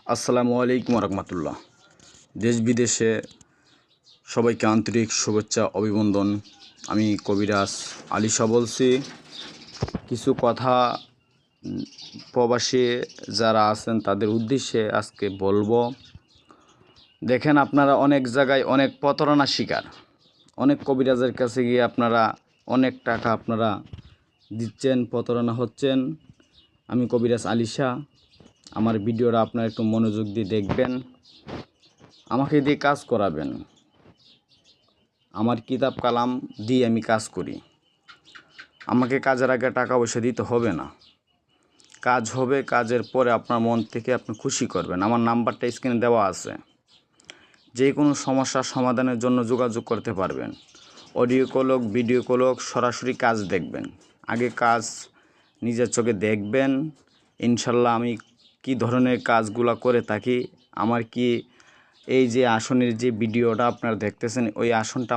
আসসালামু আলাইকুম রহমতুল্লাহ। দেশ বিদেশে সবাইকে আন্তরিক শুভেচ্ছা অভিনন্দন। আমি কবিরাজ আলিশা বলছি। কিছু কথা প্রবাসী যারা আছেন তাদের উদ্দেশ্যে আজকে বলবো। দেখেন, আপনারা অনেক জায়গায় অনেক প্রতারণা শিকার, অনেক কবিরাজের কাছে গিয়ে আপনারা অনেক টাকা আপনারা দিচ্ছেন, প্রতারণা হচ্ছেন। আমি কবিরাজ আলিশা। আমার ভিডিওটা আপনারা একটু মনোযোগ দিয়ে দেখবেন, আমাকে দিয়ে কাজ করাবেন। আমার কিতাব কালাম দিয়ে আমি কাজ করি। আমাকে কাজের আগে টাকা পয়সা দিতে হবে না, কাজ হবে। কাজের পরে আপনার মন থেকে আপনি খুশি করবেন। আমার নাম্বারটা স্ক্রিনে দেওয়া আছে। যে কোনো সমস্যার সমাধানের জন্য যোগাযোগ করতে পারবেন। অডিও কল হোক, ভিডিও কল হোক, সরাসরি কাজ দেখবেন। আগে কাজ নিজের চোখে দেখবেন। ইনশাল্লাহ আমি কি ধরনের কাজগুলো করে থাকি, আমার কি এই যে আসনের যে ভিডিওটা আপনারা দেখতেছেন, ওই আসনটা